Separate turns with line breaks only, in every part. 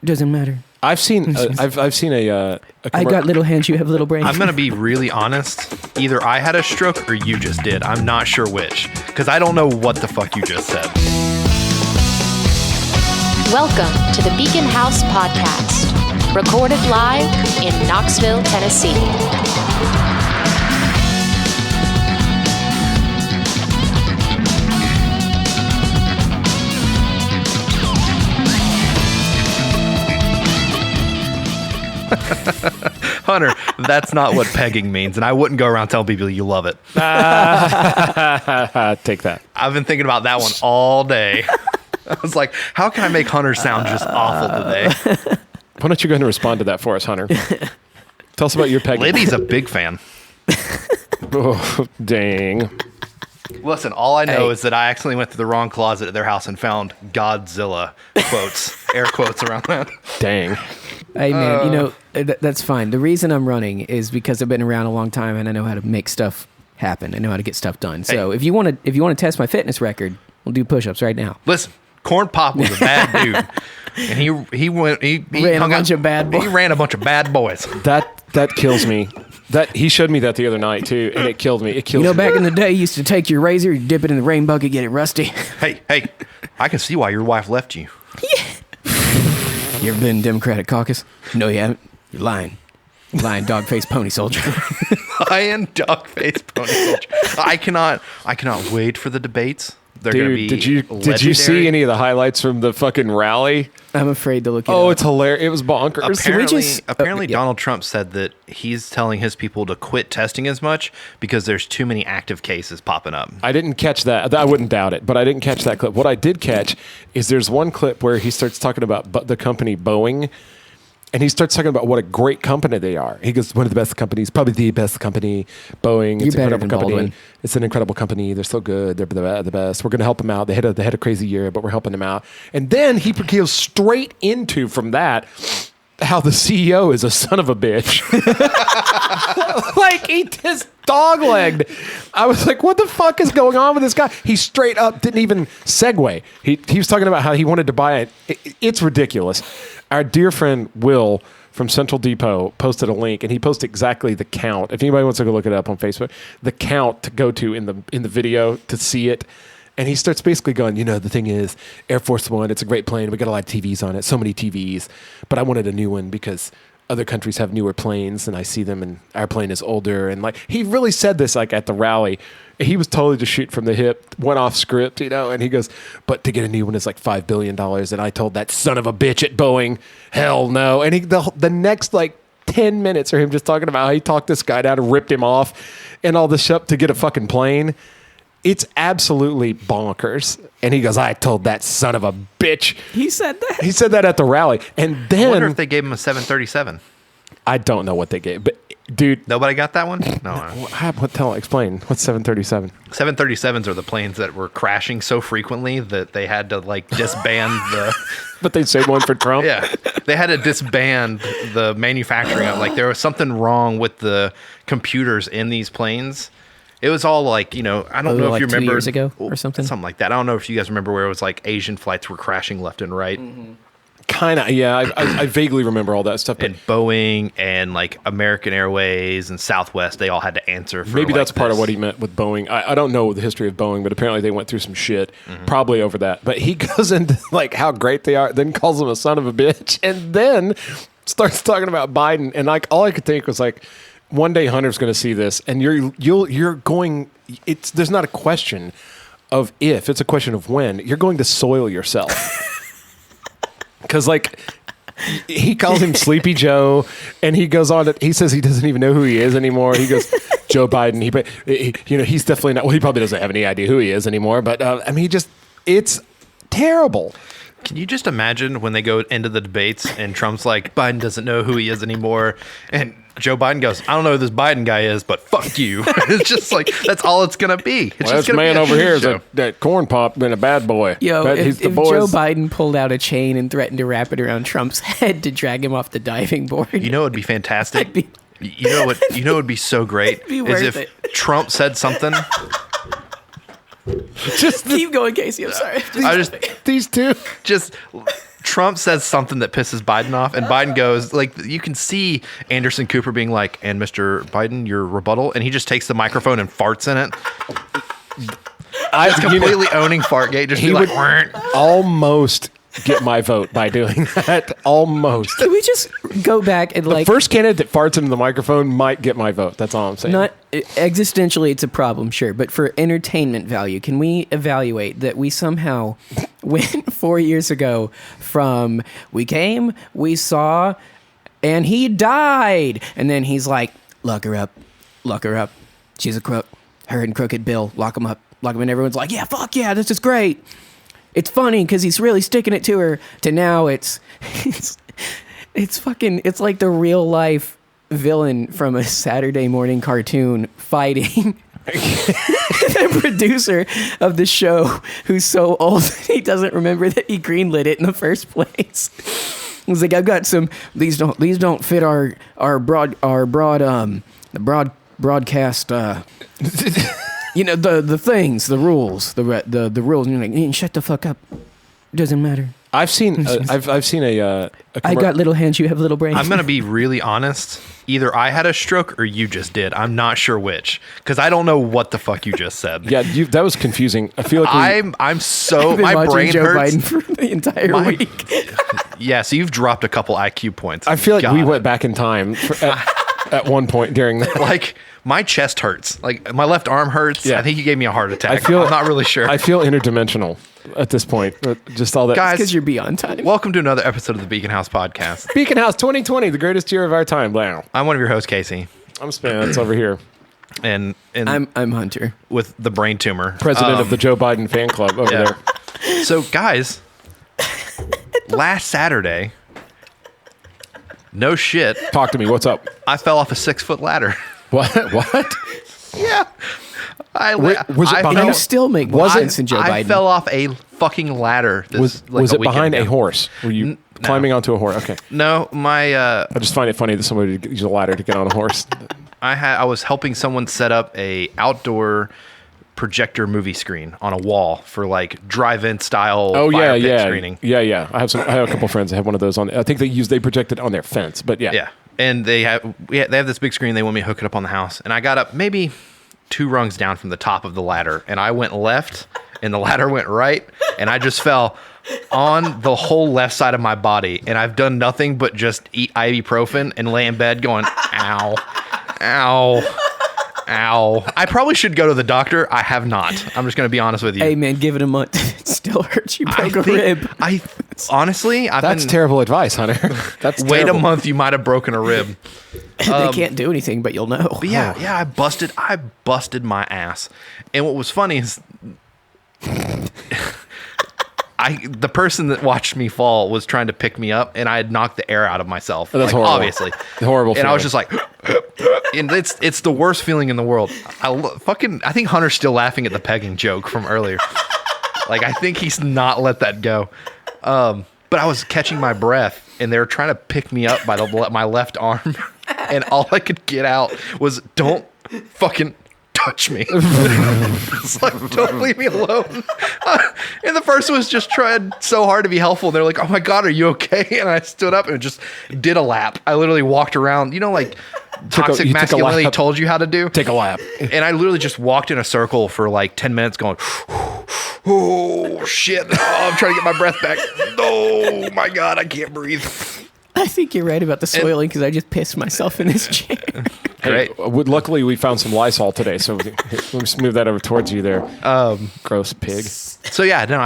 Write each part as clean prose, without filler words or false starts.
Doesn't matter.
I've seen a
I got little hands, you have little brains.
I'm going to be really honest. Either I had a stroke or you just did. I'm not sure which, because I don't know what the fuck you just said.
Welcome to the Beacon House Podcast, recorded live in Knoxville, Tennessee.
Hunter, that's not what pegging means, and I wouldn't go around telling people you love it.
Take that.
I've been thinking about that one all day. I was like, how can I make Hunter sound just awful today?
Why don't you go ahead and respond to that for us, Hunter? Tell us about your pegging.
Libby's a big fan.
Oh, dang.
Listen, all I know is that I accidentally went to the wrong closet at their house and found Godzilla quotes, air quotes around that.
Dang.
Hey, man, that's fine. The reason I'm running is because I've been around a long time and I know how to make stuff happen. I know how to get stuff done. So if you want to test my fitness record, we'll do push-ups right now.
Listen, Corn Pop was a bad dude, and he
ran a bunch of bad boys.
He ran a bunch of bad boys.
That kills me. That he showed me that the other night too, and it killed me. It kills me.
Back in the day, you used to take your razor, you dip it in the rain bucket, get it rusty.
Hey, I can see why your wife left you.
You ever been in Democratic caucus? No, you haven't. You're lying. Lying dog-faced pony soldier.
Lying dog-faced pony soldier. I cannot wait for the debates. They're going to be
did you see any of the highlights from the fucking rally?
I'm afraid to look at it.
Oh, it's hilarious. It was bonkers.
Apparently Donald Trump said that he's telling his people to quit testing as much because there's too many active cases popping up.
I didn't catch that. I wouldn't doubt it, but I didn't catch that clip. What I did catch is there's one clip where he starts talking about the company Boeing, and he starts talking about what a great company they are. He goes, one of the best companies, probably the best company, Boeing. It's an incredible company. It's an incredible company. They're so good. They're the best. We're going to help them out. They had a crazy year, but we're helping them out. And then he goes straight into, from that, how the CEO is a son of a bitch. Like, he just dog-legged. I was like, what the fuck is going on with this guy? He straight up didn't even segue. He was talking about how he wanted to buy it. It's ridiculous. Our dear friend Will from Central Depot posted a link, and he posted exactly the count. If anybody wants to go look it up on Facebook, the count to go to in the video to see it. And he starts basically going, the thing is, Air Force One, it's a great plane. We got a lot of TVs on it, so many TVs. But I wanted a new one because other countries have newer planes, and I see them, and our plane is older. And like, he really said this like at the rally. He was totally just shoot from the hip, went off script, and he goes, but to get a new one is like $5 billion. And I told that son of a bitch at Boeing, hell no. And the next like 10 minutes are him just talking about how he talked this guy down and ripped him off and all this shit to get a fucking plane. It's absolutely bonkers. And he goes, I told that son of a bitch.
He said that?
He said that at the rally. And then
I wonder if they gave him a 737.
I don't know what they gave, but dude.
Nobody got that one? No.
Explain. What's 737?
737s are the planes that were crashing so frequently that they had to like disband the...
But they saved one for Trump?
Yeah. They had to disband the manufacturing of like there was something wrong with the computers in these planes. It was all like, I don't know if you remember
2 years ago or something
like that. I don't know if you guys remember where it was like Asian flights were crashing left and right.
Mm-hmm.
Kind of, yeah. I vaguely remember all that stuff. But
and Boeing and like American Airways and Southwest, they all had to answer for
maybe that's part of what he meant with Boeing. I don't know the history of Boeing, but apparently they went through some shit, probably over that. But he goes into like how great they are, then calls them a son of a bitch, and then starts talking about Biden. And like all I could think was like, one day Hunter's going to see this, and you're going. There's not a question of if; it's a question of when. You're going to soil yourself. Because, like, he calls him Sleepy Joe, and he goes on he says he doesn't even know who he is anymore. He goes, Joe Biden, he's definitely not, well, he probably doesn't have any idea who he is anymore, but, it's terrible.
Can you just imagine when they go into the debates and Trump's like, Biden doesn't know who he is anymore, and Joe Biden goes, I don't know who this Biden guy is, but fuck you. It's just like, that's all it's going to be. It's
this man over here is that corn pop been a bad boy.
Yo, if Joe Biden pulled out a chain and threatened to wrap it around Trump's head to drag him off the diving board.
You know, it'd be fantastic. You know what would be so great is if Trump said something.
Just keep going, Casey. I'm sorry.
These two. Just Trump says something that pisses Biden off, and Biden goes, like, you can see Anderson Cooper being like, and Mr. Biden, your rebuttal, and he just takes the microphone and farts in it. Just completely owning Fartgate. Just
he
be like,
would almost get my vote by doing that. Almost.
Can we just go back and like
First candidate that farts into the microphone might get my vote. That's all I'm saying.
not existentially it's a problem, sure, but for entertainment value, can we evaluate that we somehow went 4 years ago from we came, we saw, and he died, and then he's like, lock her up, she's a crook, her and Crooked Bill, lock him up, and everyone's like, yeah, fuck yeah, this is great. It's funny because he's really sticking it to her. To now, it's fucking. It's like the real life villain from a Saturday morning cartoon fighting the producer of the show, who's so old that he doesn't remember that he greenlit it in the first place. He's like, I've got some. These don't fit our broadcast. You know, the things, the rules, the rules. And you're like, shut the fuck up. It doesn't matter.
I've seen a
I got little hands, you have little brains.
I'm going to be really honest. Either I had a stroke or you just did. I'm not sure which, because I don't know what the fuck you just said.
Yeah, that was confusing. I feel like
I'm so
I've been
my
watching
brain
Joe
hurts.
Biden for the entire week.
Yeah, so you've dropped a couple IQ points.
I feel like we
God.
went back in time at one point during that.
Like my chest hurts. Like my left arm hurts.
Yeah.
I think you gave me a heart attack.
I'm
I'm not really sure.
I feel interdimensional at this point. Just all that.
Guys,
Because you're beyond time.
welcome to another episode of the Beacon House podcast.
Beacon House 2020, the greatest year of our time. Wow.
I'm one of your hosts, Casey,
I'm Spence over here,
and
I'm Hunter.
with the brain tumor,
president of the Joe Biden fan club over
yeah.
there.
So, guys, last Saturday, no shit,
Talk to me. What's up?
I fell off a 6-foot ladder.
What?
Yeah.
Was it behind
And you
a-
still make more
was it-
sense than Joe
I
Biden.
fell off a fucking ladder.
Was
a
it
weekend
behind a
ago.
horse? Were you climbing onto a horse? Okay.
No, my
I just find it funny that somebody would use a ladder to get on a horse.
I was helping someone set up a outdoor projector movie screen on a wall for like drive-in style fire pit screening.
Yeah. I have a couple friends that have one of those on. I think they projected on their fence, but yeah.
Yeah. And they have this big screen. They want me to hook it up on the house. And I got up maybe 2 rungs down from the top of the ladder, and I went left and the ladder went right, and I just fell on the whole left side of my body. And I've done nothing but just eat ibuprofen and lay in bed going, ow, ow, ow. I probably should go to the doctor. I have not. I'm just going to be honest with you.
Hey, man, give it a month. It still hurts. You broke a rib.
Honestly,
That's terrible advice, Hunter. That's
Wait
terrible.
a month, you might have broken a rib.
They can't do anything, but you'll know.
But yeah, I busted my ass. And what was funny is the person that watched me fall was trying to pick me up, and I had knocked the air out of myself.
That's
like,
horrible.
Obviously.
Horrible
And I was
feeling.
just like, and it's the worst feeling in the world. I think Hunter's still laughing at the pegging joke from earlier. Like, I think he's not let that go. But I was catching my breath, and they were trying to pick me up by my left arm, and all I could get out was, "Don't fucking touch me." It's like, don't leave me alone. And the person was just trying so hard to be helpful. They're like, "Oh my God, are you okay?" And I stood up and just did a lap. I literally walked around, like toxic
you took a
masculinity
lap.
told you how to do.
Take a lap.
And I literally just walked in a circle for like 10 minutes going, oh shit. Oh, I'm trying to get my breath back. Oh my God, I can't breathe.
I think you're right about the soiling because I just pissed myself in this chair.
Great.
Luckily, we found some Lysol today, so let me just move that over towards you there. Gross pig.
So yeah, no,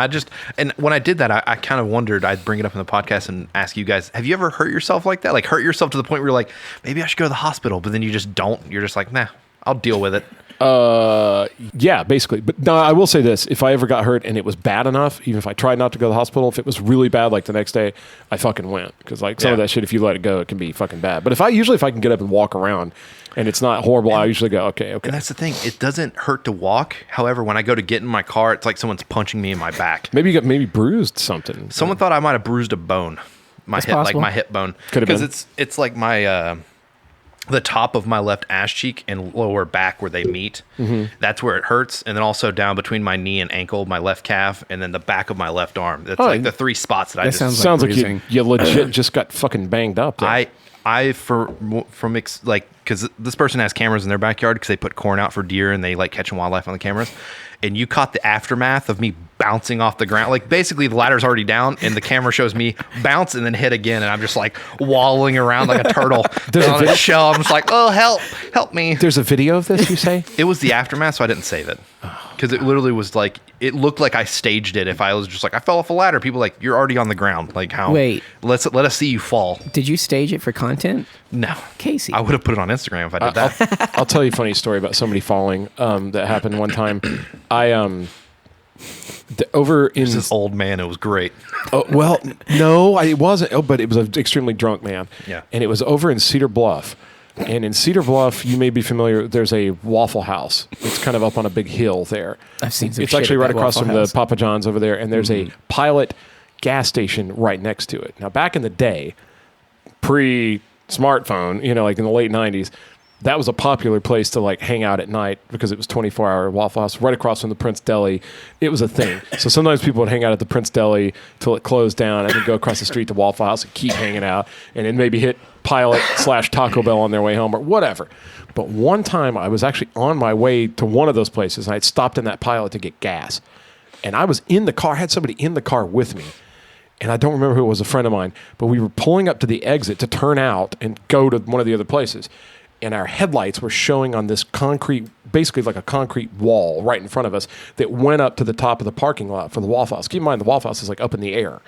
and when I did that, I kind of wondered, I'd bring it up in the podcast and ask you guys, have you ever hurt yourself like that? Like hurt yourself to the point where you're like, maybe I should go to the hospital, but then you just don't. You're just like, nah, I'll deal with it.
Yeah, basically. But no, I will say this. If I ever got hurt and it was bad enough, even if I tried not to go to the hospital, if it was really bad, like the next day, I fucking went. Because like some of
Yeah.
that shit, if you let it go, it can be fucking bad. But if I can get up and walk around and it's not horrible, I usually go, okay.
And that's the thing. It doesn't hurt to walk. However, when I go to get in my car, it's like someone's punching me in my back.
Maybe you got bruised something.
Someone thought I might have bruised a bone,
That's possible.
my hip bone.
Could have been.
Because it's like my the top of my left ass cheek and lower back where they meet. That's where it hurts. And then also down between my knee and ankle, my left calf, and then the back of my left arm. That's like the 3 spots that I just...
sounds
Sounds like
bruising.
you legit just got fucking banged up there.
Because this person has cameras in their backyard because they put corn out for deer and they like catching wildlife on the cameras. And you caught the aftermath of me bouncing off the ground. Like basically the ladder's already down and the camera shows me bounce and then hit again. And I'm just like wallowing around like a turtle on a shell. I'm just like, oh, help me.
There's a video of this, you say?
It was the aftermath, so I didn't save it. Because it literally was like, it looked like I staged it. If I was just like, I fell off a ladder, people like, you're already on the ground. Like how?
Wait.
Let us see you fall.
Did you stage it for content?
No.
Casey.
I would have put it on Instagram if I did that.
I'll tell you a funny story about somebody falling that happened one time. Over in
This old man, it was great.
Oh, well, no, it wasn't. Oh, but it was an extremely drunk man.
Yeah.
And it was over in Cedar Bluff. And in Cedar Bluff, you may be familiar, there's a Waffle House. It's kind of up on a big hill there.
I've seen some
It's
shit
actually
at
right
that
across
Waffle
from
House.
the Papa John's over there. And there's a Pilot gas station right next to it. Now, back in the day, pre-smartphone, like in the late 90s, that was a popular place to like hang out at night because it was 24-hour Waffle House right across from the Prince Deli. It was a thing. So sometimes people would hang out at the Prince Deli till it closed down and then go across the street to Waffle House and keep hanging out and then maybe hit Pilot / Taco Bell on their way home or whatever. But one time I was actually on my way to one of those places and I'd stopped in that Pilot to get gas. And I was in the car, I had somebody in the car with me. And I don't remember who it was, a friend of mine, but we were pulling up to the exit to turn out and go to one of the other places. And our headlights were showing on this concrete, basically like a concrete wall right in front of us that went up to the top of the parking lot for the Waffle House. Keep in mind, the Waffle House is like up in the air.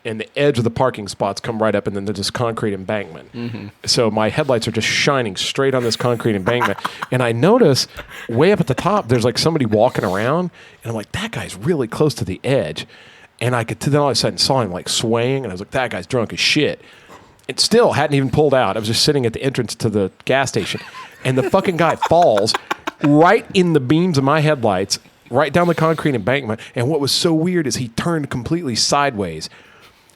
And the edge of the parking spots come right up, and then there's this concrete embankment. So my headlights are just shining straight on this concrete embankment. And I notice way up at the top, there's like somebody walking around. And I'm like, that guy's really close to the edge. And I could, then all of a sudden saw him like swaying. And I was like, that guy's drunk as shit. It still hadn't even pulled out. I was just sitting at the entrance to the gas station. And the fucking guy falls right in the beams of my headlights, right down the concrete embankment. And what was so weird is he turned completely sideways.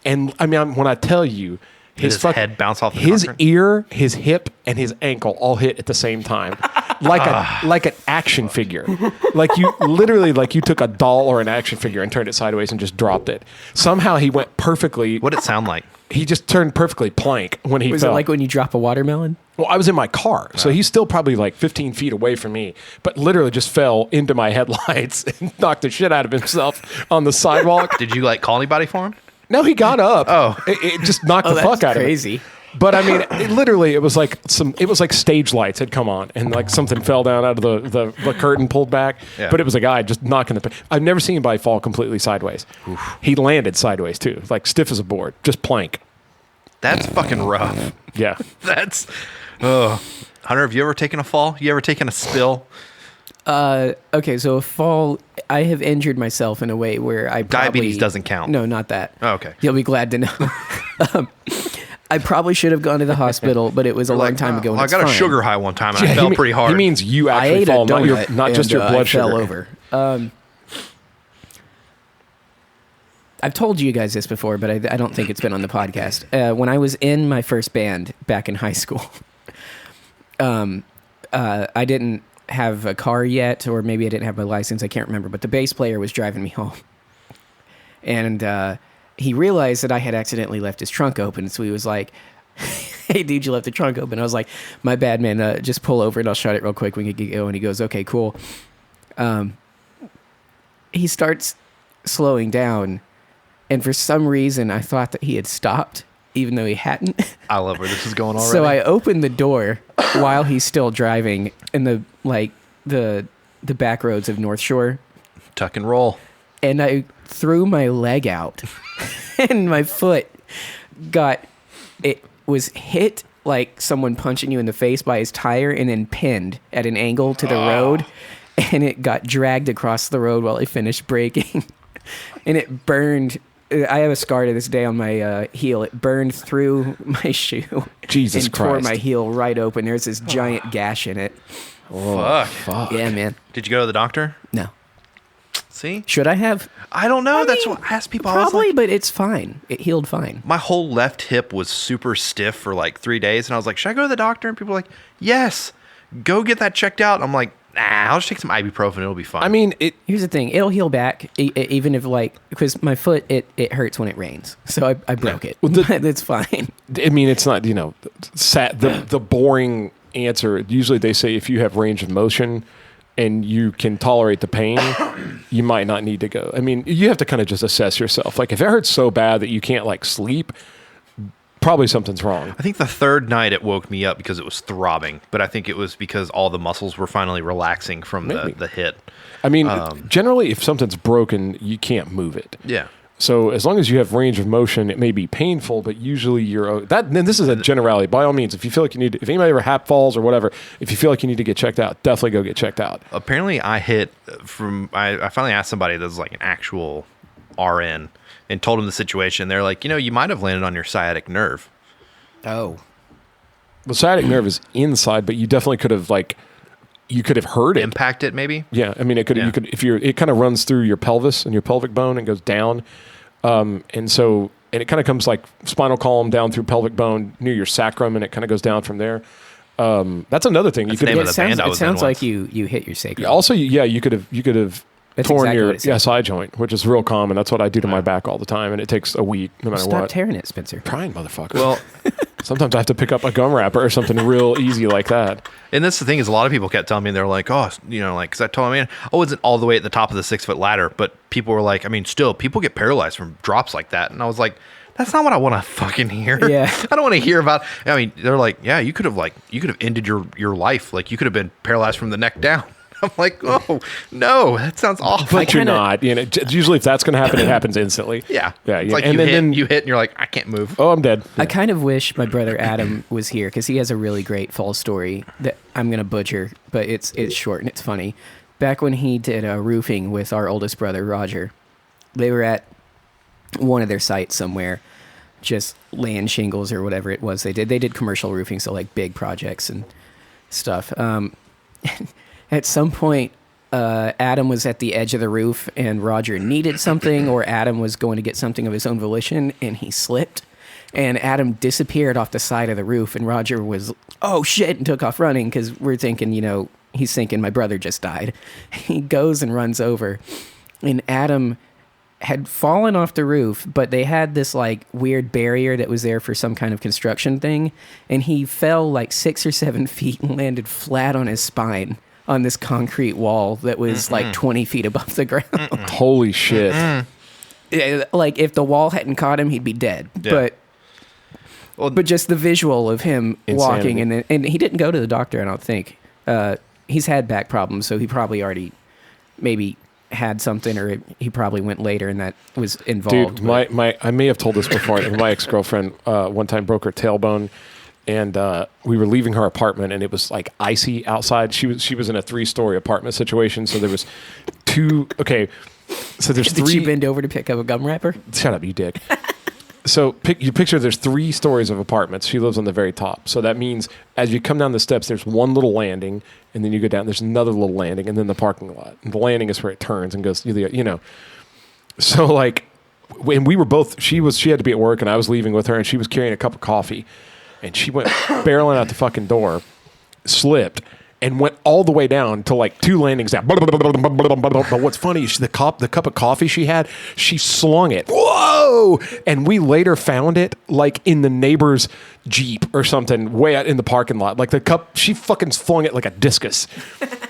And I mean, when I tell you,
His head bounce off the
his
concrete?
ear, his hip, and his ankle all hit at the same time, like an action figure. Like you literally, like you took a doll or an action figure and turned it sideways and just dropped it. Somehow he went perfectly.
What'd it sound like?
He just turned perfectly plank when he
Was
fell.
it like when you drop a watermelon?
Well, I was in my car, so he's still probably like 15 feet away from me, but literally just fell into my headlights and knocked the shit out of himself on the sidewalk.
Did you like call anybody for him?
No, he got up.
Oh.
It just knocked the
that's
fuck out
crazy.
of it. But I mean, it was like stage lights had come on and like something fell down out of the curtain pulled back.
Yeah.
But it was a guy just knocking I've never seen anybody fall completely sideways. He landed sideways too, like stiff as a board, just plank.
That's fucking rough.
Yeah.
That's, Hunter, have you ever taken a fall? You ever taken a spill?
Okay, so a fall, I have injured myself in a way where I probably...
Diabetes doesn't count.
No, not that.
Oh, okay.
You'll be glad to know. I probably should have gone to the hospital, but it was a long time ago. And
I
it's
got a
fine.
sugar high one time and I
Yeah,
fell
he
pretty hard.
He means you
I
actually
ate
fall,
a donut
not just your
and,
blood
I
sugar.
fell over. I've told you guys this before, but I don't think it's been on the podcast. When I was in my first band back in high school, I didn't have a car yet, or maybe I didn't have my license. I can't remember. But the bass player was driving me home, and he realized that I had accidentally left his trunk open. So he was like, "Hey, dude, you left the trunk open." I was like, "My bad, man. Just pull over and I'll shut it real quick when you get going." He goes, "Okay, cool." He starts slowing down. And for some reason, I thought that he had stopped, even though he hadn't.
I love where this is going already.
So I opened the door while he's still driving in the back roads of North Shore,
Tuck and roll.
and I threw my leg out, and my foot was hit like someone punching you in the face by his tire, and then pinned at an angle to the road, and it got dragged across the road while I finished braking, and it burned. I have a scar to this day on my heel. It burned through my shoe.
Jesus
and
Christ.
tore my heel right open. There's this giant gash in it.
Fuck.
Fuck.
Yeah, man.
Did you go to the doctor?
No.
See?
Should I have?
I don't know.
I
That's
mean,
what I asked people. I was
Probably,
like,
but it's fine. It healed fine.
my whole left hip was super stiff for like 3 days. And I was like, should I go to the doctor? And people were like, yes, go get that checked out. And I'm like, nah, I'll just take some ibuprofen. It'll be fine.
I mean,
Here's the thing. It'll heal back, even if because my foot, it hurts when it rains. So I broke it.
Well,
But it's fine.
it's not, the boring answer. Usually they say if you have range of motion and you can tolerate the pain, you might not need to go. I mean, you have to kind of just assess yourself. Like if it hurts so bad that you can't like sleep, probably something's wrong.
I think the third night it woke me up because it was throbbing, but I think it was because all the muscles were finally relaxing from
Maybe.
the hit.
I mean, generally if something's broken, you can't move it.
Yeah.
So as long as you have range of motion, it may be painful, but usually then this is a generality. By all means, if you feel like if anybody ever hap falls or whatever, if you feel like you need to get checked out, definitely go get checked out.
Apparently I hit I finally asked somebody that was like an actual RN and told him the situation. They're like, you might have landed on your sciatic nerve.
Oh.
The sciatic nerve is inside, but you definitely could have you could have heard it.
Impact it maybe?
Yeah, I mean, it could.
Yeah.
You could it kind of runs through your pelvis and your pelvic bone and goes down, and it kind of comes like spinal column down through pelvic bone near your sacrum, and it kind of goes down from there. That's another thing.
That's
You
the
could
name of the band I
It
was in
sounds like
once.
you hit your sacrum.
also, you could have
That's
torn
exactly
your
what it sounds
SI joint, which is real common. That's what I do to my back all the time, and it takes a week no matter
Stop
what.
tearing it, Spencer.
Trying, motherfucker.
Well,
Sometimes I have to pick up a gum wrapper or something real easy like that.
and that's the thing is a lot of people kept telling me, they're like, oh, because I told them, man, I wasn't all the way at the top of the 6 foot ladder, but people were like, I mean, still, people get paralyzed from drops like that. And I was like, that's not what I want to fucking hear.
Yeah.
I don't want to hear about, I mean, they're like, yeah, you could have ended your life. Like you could have been paralyzed from the neck down. I'm like, oh no, that sounds awful.
But you're not. Usually if that's going to happen, it happens instantly.
Yeah.
Yeah.
It's like
and
you hit and you're like, I can't move.
oh, I'm dead.
I kind of wish my brother Adam was here because he has a really great fall story that I'm gonna butcher, but it's short and it's funny. Back when he did roofing with our oldest brother Roger, they were at one of their sites somewhere, just laying shingles or whatever it was they did. They did commercial roofing, so like big projects and stuff. At some point, Adam was at the edge of the roof and Roger needed something, or Adam was going to get something of his own volition, and he slipped. And Adam disappeared off the side of the roof, and Roger was, oh shit, and took off running because we're thinking, he's thinking my brother just died. He goes and runs over, and Adam had fallen off the roof, but they had this like weird barrier that was there for some kind of construction thing, and he fell like 6 or 7 feet and landed flat on his spine on this concrete wall that was like 20 feet above the ground.
Holy shit.
Yeah, like if the wall hadn't caught him, he'd be dead.
Yeah.
But just the visual of him walking,
Insanity.
and he didn't go to the doctor, I don't think. He's had back problems, so he probably already maybe had something, or he probably went later and that was involved.
Dude, I may have told this before. My ex-girlfriend one time broke her tailbone, and we were leaving her apartment, and it was like icy outside. She was in a 3-story apartment situation, so there was 2. Okay, so there's
Did
3.
she bend over to pick up a gum wrapper?
Shut up, you dick. So you picture there's 3 stories of apartments. She lives on the very top. So that means as you come down the steps, there's one little landing, and then you go down. There's another little landing, and then the parking lot. And the landing is where it turns and goes. So like when we were both, she had to be at work, and I was leaving with her, and she was carrying a cup of coffee, and she went barreling out the fucking door, slipped, and went all the way down to like 2 landings down. But what's funny is the cup of coffee she had, she slung it. Whoa! And we later found it like in the neighbor's Jeep or something way out in the parking lot. Like the cup, she fucking flung it like a discus.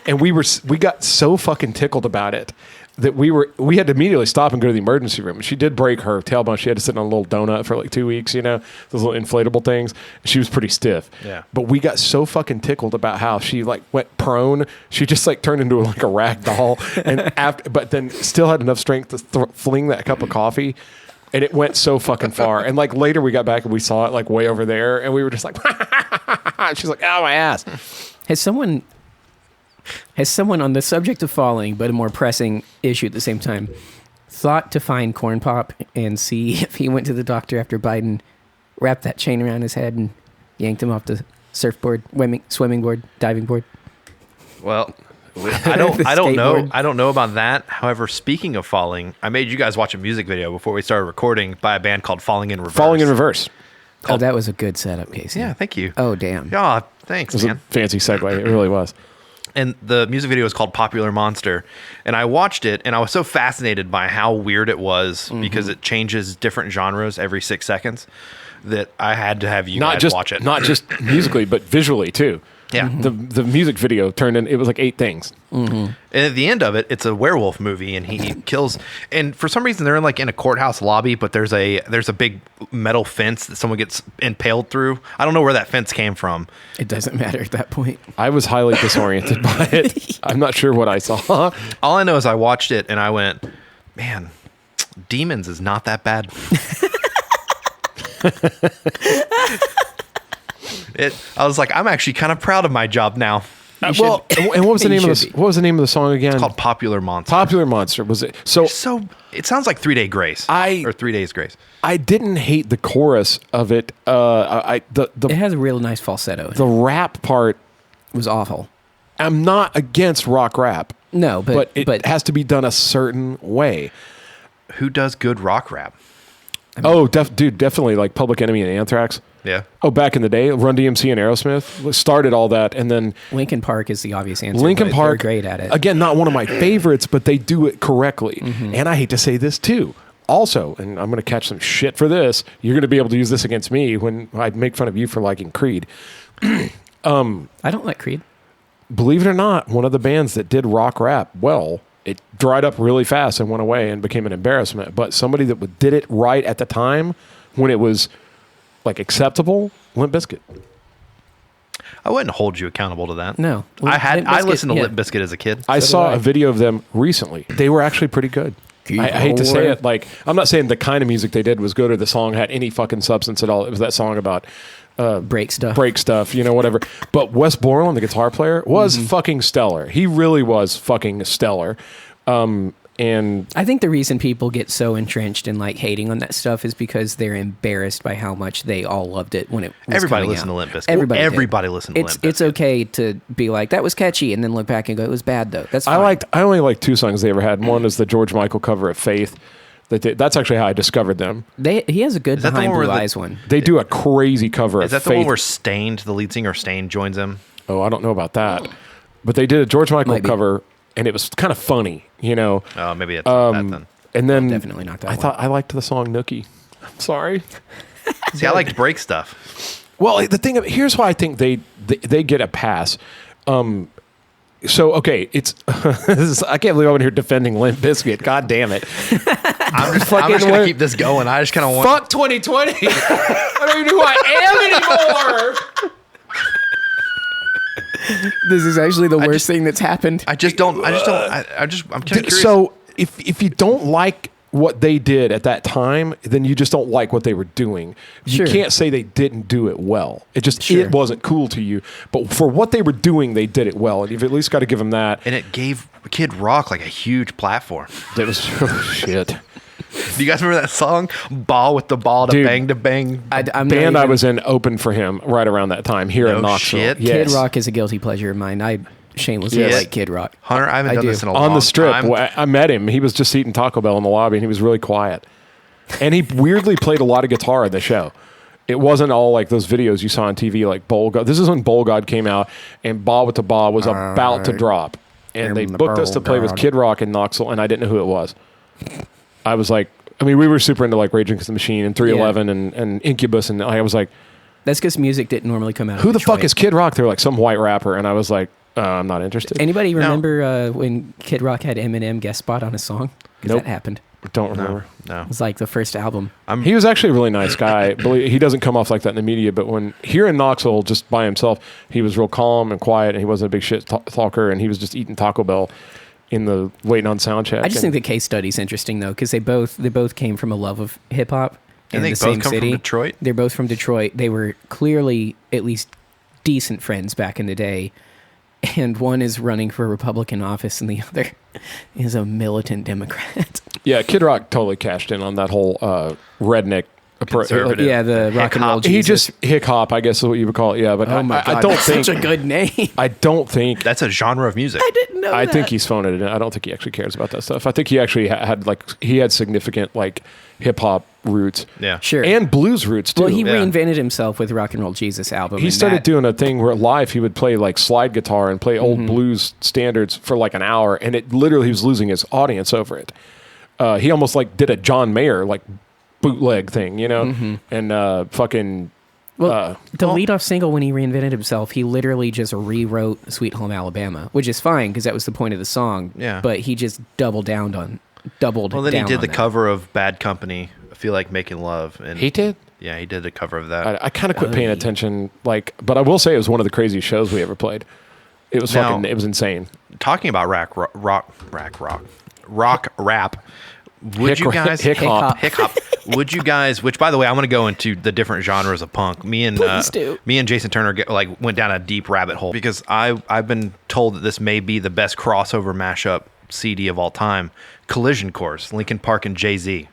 And we got so fucking tickled about it that we had to immediately stop and go to the emergency room. She did break her tailbone. She had to sit on a little donut for like 2 weeks, those little inflatable things. She was pretty stiff.
Yeah.
But we got so fucking tickled about how she like went prone. She just like turned into like a rag doll, but then still had enough strength to fling that cup of coffee. And it went so fucking far. And like later we got back and we saw it like way over there, and we were just like, she's like, "Ow, my ass."
Has someone on the subject of falling, but a more pressing issue at the same time, thought to find Corn Pop and see if he went to the doctor after Biden wrapped that chain around his head and yanked him off the surfboard, swimming board, diving board?
Well, I don't know.
skateboard.
I don't know about that. However, speaking of falling, I made you guys watch a music video before we started recording by a band called Falling in Reverse.
Falling in Reverse.
Oh, that was a good setup, Casey.
Yeah, thank you.
Oh, damn.
Yeah, thanks,
It was
man.
a fancy segue. It really was.
And the music video is called Popular Monster. And I watched it, and I was so fascinated by how weird it was because it changes different genres every 6 seconds that I had to have you guys watch it.
Not just musically, but visually too.
Yeah.
The music video turned in. It was like 8 things.
And at the end of it, it's a werewolf movie, and he kills. And for some reason, they're in a courthouse lobby, but there's a big metal fence that someone gets impaled through. I don't know where that fence came from.
It doesn't matter at that point.
I was highly disoriented by it. I'm not sure what I saw.
All I know is I watched it and I went, man, Demons is not that bad. I was like, I'm actually kind of proud of my job now.
Well, and what was the
You
name of
should
the what was the name of the song again?
It's called Popular Monster.
Popular Monster. Was it? So
So it sounds like 3 Day Grace. Or 3 Days Grace.
I didn't hate the chorus of it.
It
The
has a real nice falsetto.
the rap part.
It was awful.
I'm not against rock rap,
No,
but it has to be done a certain way.
Who does good rock rap?
Dude, definitely like Public Enemy and Anthrax.
Yeah.
Oh, back in the day, Run DMC and Aerosmith started all that, and then
Linkin Park is the obvious answer.
Linkin
but
Park,
they're great at it.
Again, not one of my favorites, but they do it correctly. And I hate to say this too. Also, and I'm going to catch some shit for this. You're going to be able to use this against me when I make fun of you for liking Creed.
I don't like Creed.
Believe it or not, one of the bands that did rock rap well, it dried up really fast and went away and became an embarrassment. But somebody that did it right at the time when it was like acceptable, Limp Bizkit.
I wouldn't hold you accountable to that.
No.
I
Limp Bizkit,
listened to
yeah.
Limp Bizkit as a kid.
I
did
saw
I.
a video of them recently. They were actually pretty good. I hate to say it. Like, I'm not saying the kind of music they did was good or the song had any fucking substance at all. It was that song about
break stuff.
whatever. But Wes Borland, the guitar player, was fucking stellar. He really was fucking stellar. And
I think the reason people get so entrenched in like hating on that stuff is because they're embarrassed by how much they all loved it when it was
Everybody
coming
listened
out.
to Limp Bizkit.
Everybody did.
Listened to Limp Bizkit.
It's okay to be like, that was catchy, and then look back and go, it was bad though. That's fine.
I only liked 2 songs they ever had. One is the George Michael cover of Faith. That's actually how I discovered them.
He has a good
Is that the
Behind
one where
Blue
the-
Eyes one.
They do a crazy cover
Is
of
that the
Faith.
one where Stained, the lead singer Stained, joins him?
Oh, I don't know about that. But they did a George Michael
Might be.
cover, and it was kind of funny, you know.
Oh, maybe it's not that then.
And then
Definitely not that
I
one.
thought I liked the song Nookie. I'm sorry.
See, I liked break stuff.
Well, the thing here's why I think they get a pass. So okay, it's I can't believe I'm here defending Limp Bizkit. God damn it!
I'm just
Fucking
going to
word.
keep this going. I just kind of want.
Fuck 2020. I don't even know who I am anymore.
This is actually the worst thing that's happened.
I'm kind of curious.
So if you don't like what they did at that time, then you just don't like what they were doing. You
Sure.
can't say they didn't do it well.
Sure.
It wasn't cool to you. But for what they were doing, they did it well. And you've at least got to give them that.
And it gave Kid Rock like a huge platform.
That was shit.
Do you guys remember that song? Ball with the ball to
Dude.
bang to bang.
I'm not
Band I
even-
was in opened for him right around that time here
No
in Knoxville.
shit.
Kid
Yes.
Rock is a guilty pleasure of mine. I shamelessly
Yes.
like Kid Rock.
Hunter, I haven't
I
done
do.
this in a
On
long
the strip.
time.
I met him. He was just eating Taco Bell in the lobby, and he was really quiet. And he weirdly played a lot of guitar in the show. It wasn't all like those videos you saw on TV, like Bowl God. This is when Bowl God came out, and Ball with the Ball was about to drop. And they
the
booked us to
Bowl
play with
God.
Kid Rock in Knoxville, and I didn't know who it was. I was like, we were super into like Rage Against the Machine and 311 and Incubus, and I was like,
That's because music didn't normally come out.
who
of
the fuck
Detroit.
is Kid Rock? They're like some white rapper, and I was like, I'm not interested.
Anybody remember when Kid Rock had Eminem guest spot on a song? 'Cause
Nope.
that happened.
Don't remember.
No.
It was like the first album.
He was actually a really nice guy. He doesn't come off like that in the media, but when here in Knoxville, just by himself, he was real calm and quiet, and he wasn't a big shit talker, and he was just eating Taco Bell in the waiting on sound check.
I just think the case study's interesting though, because they both came from a love of hip hop in
And they
the
both
same
come from
city.
Detroit?
They're both from Detroit. They were clearly at least decent friends back in the day. And one is running for Republican office, and the other is a militant Democrat.
yeah, Kid Rock totally cashed in on that whole redneck
conservative.
Yeah, the rock and roll
Hip-hop.
Jesus.
He just hip hop, I guess is what you would call it. Yeah, but
Oh my God,
I don't
that's
think
such a good name.
I don't think
That's a genre of music.
didn't know
I think he's phoning it in. I don't think he actually cares about that stuff. I think he actually had significant like hip hop roots.
Yeah.
Sure.
And blues roots too.
Well, he
Yeah.
reinvented himself with Rock and Roll Jesus album.
He
and
stared
that-
doing a thing where live he would play like slide guitar and play old blues standards for like an hour, and it literally he was losing his audience over it. He almost like did a John Mayer like bootleg thing, you know, and fucking.
Well, the lead-off single when he reinvented himself, he literally just rewrote "Sweet Home Alabama," which is fine because that was the point of the song.
Yeah.
But he just doubled down.
Well, then he
down
did
on
the
that.
cover of Bad Company. I feel like making love. And
He did.
Yeah, he did a cover of that.
I kind of quit paying attention, like, but I will say it was one of the craziest shows we ever played. It was
Now-
fucking. It was insane.
Talking about rock rap. Would you guys
Hick hop.
Hick hop? Would you guys? Which, by the way, I'm going to go into the different genres of punk. Me and
Please do.
Jason Turner went down a deep rabbit hole because I've been told that this may be the best crossover mashup CD of all time. Collision Course, Linkin Park and Jay-Z.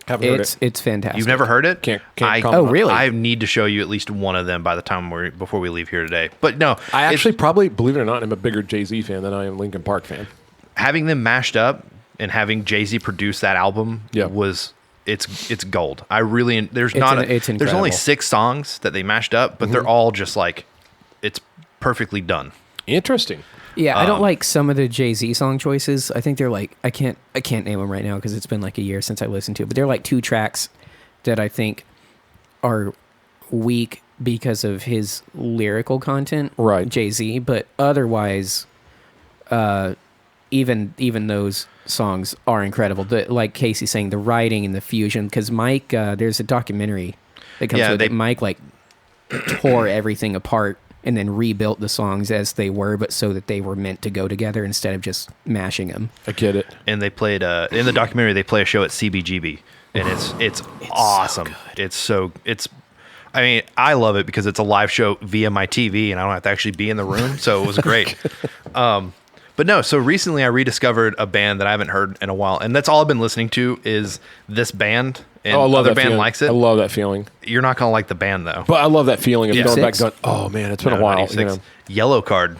Haven't heard it.
It's fantastic.
You've never heard it?
Can't
I,
comment on it.
really?
I need to show you at least one of them by the time before we leave here today. But no,
I
it's-
actually probably, believe it or not, I'm a bigger Jay-Z fan than I am Linkin Park fan.
having them mashed up and having Jay-Z produce that album
Yeah.
was it's gold. I really there's
It's
not
an- it's
there's only
incredible.
6 songs that they mashed up, but they're all just like it's perfectly done.
Interesting.
Yeah, I don't like some of the Jay-Z song choices. I think they're like I can't name them right now because it's been like a year since I listened to it. But they're like 2 tracks that I think are weak because of his lyrical content,
Right.
Jay-Z. But otherwise, even those songs are incredible. Like Casey saying, the writing and the fusion. Because Mike, there's a documentary that comes
Yeah,
with it. Mike like tore everything apart and then rebuilt the songs as they were, but so that they were meant to go together instead of just mashing them.
I get it.
And they played in the documentary they play a show at CBGB and it's awesome. I mean, I love it because it's a live show via my TV and I don't have to actually be in the room, so it was great. But no, so recently I rediscovered a band that I haven't heard in a while, and that's all I've been listening to is this band, and
I love
other
that
band
feeling.
likes it.
I love that feeling.
You're not going to like the band, though.
But I love that feeling of
Yeah.
going back
6?
going, oh man, it's been
No,
a while.
96.
You know?
Yellow Card.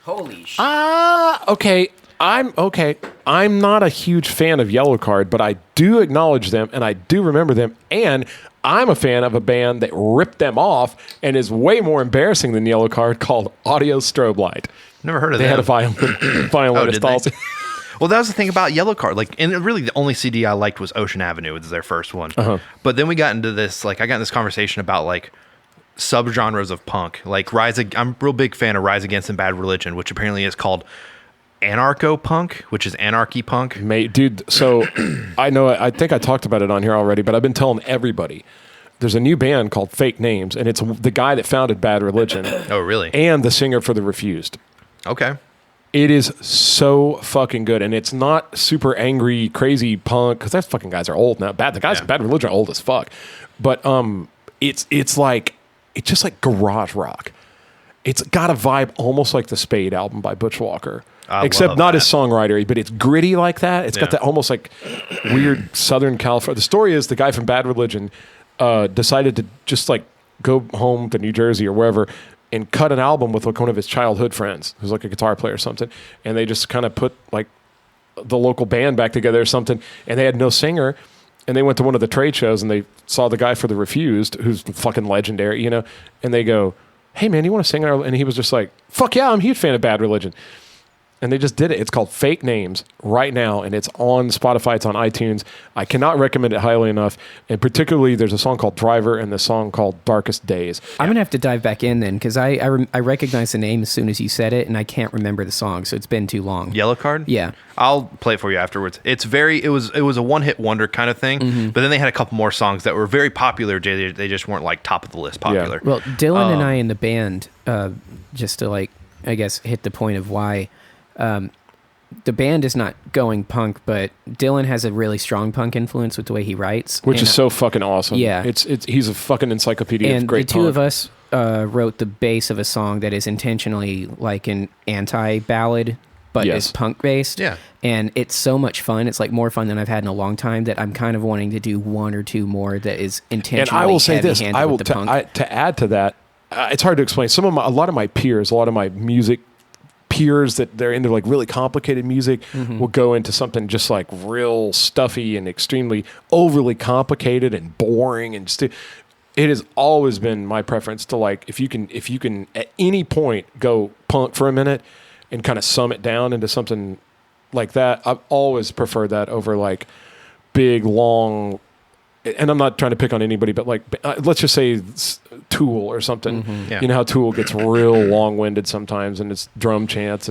Holy shit.
Okay. I'm not a huge fan of Yellow Card, but I do acknowledge them and I do remember them. And I'm a fan of a band that ripped them off and is way more embarrassing than Yellow Card called Audio Strobe Light.
Never heard of
They
them.
had a violinist
did they?
also.
Well, that was the thing about Yellow Card. Like, and really, the only CD I liked was Ocean Avenue. It was their first one. But then we got into this. Like, I got in this conversation about like subgenres of punk. Like I'm a real big fan of Rise Against and Bad Religion, which apparently is called anarcho punk, which is anarchy punk.
Mate, dude, so I think I talked about it on here already, but I've been telling everybody. There's a new band called Fake Names, and it's the guy that founded Bad Religion
Oh, really?
and the singer for The Refused.
Okay.
It is so fucking good, and it's not super angry, crazy punk because those fucking guys are old now. The guys in Bad Religion are old as fuck, but it's just like garage rock. It's got a vibe almost like the Spade album by Butch Walker,
I
except
love
not
that.
as songwritery, but it's gritty like that. It's got
Yeah.
that almost like weird Southern California. The story is the guy from Bad Religion decided to just like go home to New Jersey or wherever and cut an album with like one of his childhood friends who's like a guitar player or something. And they just kind of put like the local band back together or something. And they had no singer. And they went to one of the trade shows and they saw the guy for The Refused, who's fucking legendary, you know. And they go, hey man, you want to sing? And he was just like, fuck yeah, I'm a huge fan of Bad Religion. And they just did it. It's called Fake Names right now, and it's on Spotify. It's on iTunes. I cannot recommend it highly enough. And particularly, there's a song called Driver and the song called Darkest Days.
I'm going to have to dive back in then because I recognized the name as soon as you said it, and I can't remember the song, so it's been too long.
Yellow Card?
Yeah.
I'll play it for you afterwards. It was a one-hit wonder kind of thing, but then they had a couple more songs that were very popular. They just weren't like top of the list popular.
Well, Dylan and I in the band, just to like, I guess, hit the point of why the band is not going punk, but Dylan has a really strong punk influence with the way he writes.
Which
and,
is so fucking awesome.
Yeah.
He's a fucking encyclopedia of
and
great
the two
punk.
of us wrote the bass of a song that is intentionally like an anti-ballad but
Yes.
is punk based.
Yeah.
And it's so much fun. It's like more fun than I've had in a long time that I'm kind of wanting to do one or two more that is
And
intentionally
I will say this:
heavy-handed
I will
with the punk.
to add to that. It's hard to explain. A lot of my peers, a lot of my music peers that they're into like really complicated music will go into something just like real stuffy and extremely overly complicated and boring and it has always been my preference to like if you can at any point go punk for a minute and kind of sum it down into something like that. I've always preferred that over like big long, and I'm not trying to pick on anybody, but like let's just say Tool or something.
Yeah.
You know how Tool gets real long-winded sometimes, and it's drum chants,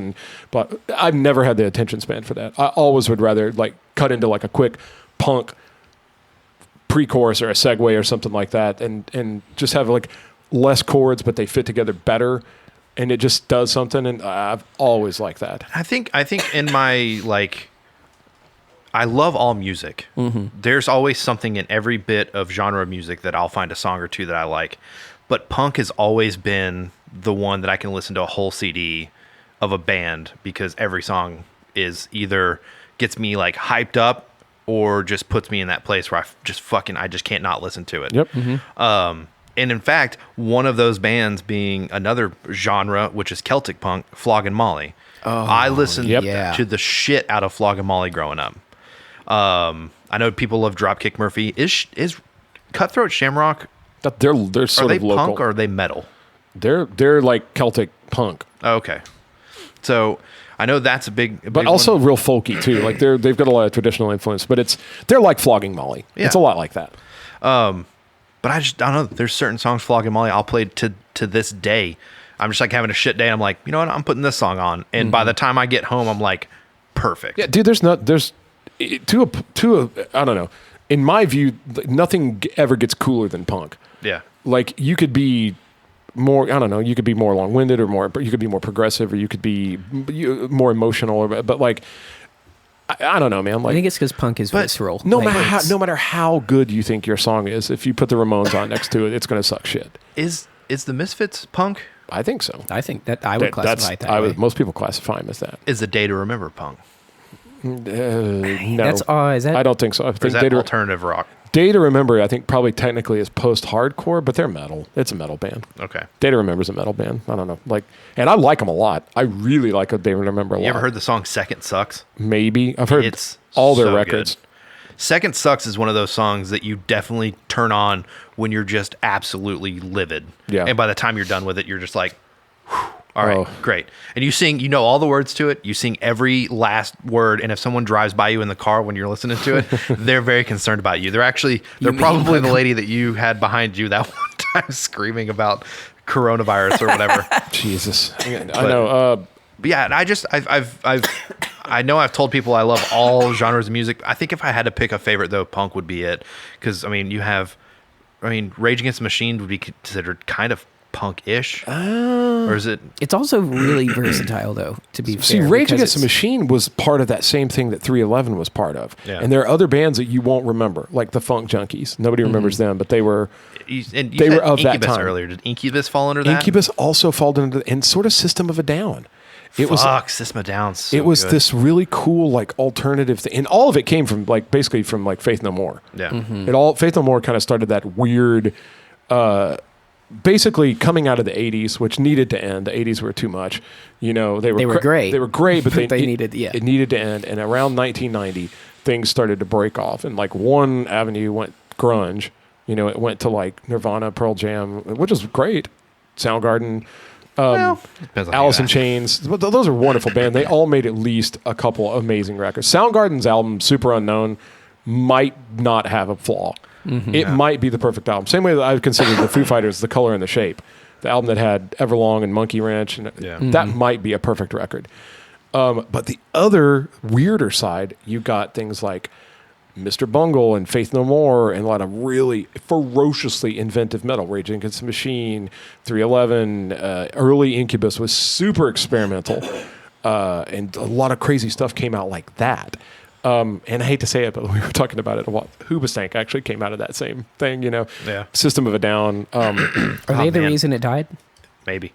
but I've never had the attention span for that. I always would rather like cut into like a quick punk pre-chorus or a segue or something like that, and just have like less chords, but they fit together better, and it just does something. And I've always liked that.
I think in my like, I love all music. There's always something in every bit of genre of music that I'll find a song or two that I like. But punk has always been the one that I can listen to a whole CD of a band because every song is either gets me like hyped up or just puts me in that place where I just can't not listen to it.
Yep.
And in fact, one of those bands being another genre, which is Celtic punk, Flogging Molly. I listened
Yep.
to the shit out of Flogging Molly growing up. I know people love Dropkick Murphy. Is Cutthroat Shamrock,
They're
are
sort
they
of local.
punk or are they metal?
They're like Celtic punk.
Oh, okay. So I know that's a big
But also
one.
real folky too. Like they've got a lot of traditional influence, but they're like Flogging Molly.
Yeah.
It's a lot like that.
But I don't know. There's certain songs Flogging Molly I'll play to this day. I'm just like having a shit day. I'm like, you know what? I'm putting this song on, and by the time I get home, I'm like, perfect.
Yeah, dude. There's I don't know. In my view, nothing ever gets cooler than punk.
Yeah.
Like you could be more, I don't know, you could be more long-winded or you could be more progressive or you could be more emotional, but like, I don't know, man.
I
Like,
think it's because punk is visceral.
no
Like,
matter how good you think your song is, if you put the Ramones on next to it, it's going to suck shit.
Is the Misfits punk?
I think so.
I think that I would classify it that way.
Most people classify them as that.
Is the Day to Remember punk?
No,
That's is that
I don't think so. I
Or
think
is that alternative rock?
Day to Remember, I think probably technically is post-hardcore, but they're metal. It's a metal band.
Okay.
Day to Remember is a metal band. I don't know. Like, and I like them a lot. I really like Day to Remember a lot.
You ever heard the song Second Sucks?
Maybe. I've heard
It's
all their
so
records.
good. Second Sucks is one of those songs that you definitely turn on when you're just absolutely livid.
Yeah.
And by the time you're done with it, you're just like, whew, all right,
Oh.
great. And you know all the words to it. You sing every last word. And if someone drives by you in the car when you're listening to it, they're very concerned about you. They're probably the lady that you had behind you that one time screaming about coronavirus or whatever.
Jesus. I know.
But yeah, I know I've told people I love all genres of music. I think if I had to pick a favorite though, punk would be it. Because Rage Against the Machine would be considered kind of punk-ish, or is it?
It's also really versatile, though. To be
See,
fair,
Rage
because
Against the Machine was part of that same thing that 311 was part of.
Yeah.
And there are other bands that you won't remember, like the Funk Junkies. Nobody remembers them, but they were.
You
They
said
were of that
Incubus
time.
earlier. Did Incubus fall under that?
Incubus also fall into and sort of System of a Down. It was
System of a Down. So
it was
good.
this really cool like alternative thing, and all of it came from basically from Faith No More.
Yeah.
Faith No More kind of started that weird, basically coming out of the 80s, which needed to end. The 80s were too much. You know, they were
great.
They were great, but
They needed
it needed to end. And around 1990, things started to break off, and like one avenue went grunge. You know, it went to like Nirvana, Pearl Jam, which was great. Soundgarden.
Depends on
Alice
who
in
you ask.
Chains. Those are wonderful bands. They all made at least a couple amazing records. Soundgarden's album, Super Unknown, might not have a flaw. It might be the perfect album. Same way that I would consider the Foo Fighters, The Color and the Shape, the album that had Everlong and Monkey Wrench, and that might be a perfect record. But the other weirder side, you got things like Mr. Bungle and Faith No More and a lot of really ferociously inventive metal. Rage Against the Machine, 311, early Incubus was super experimental, and a lot of crazy stuff came out like that. And I hate to say it, but we were talking about it a lot. Hoobastank actually came out of that same thing, you know.
Yeah.
System of a Down.
Are they the
man.
reason it died?
Maybe.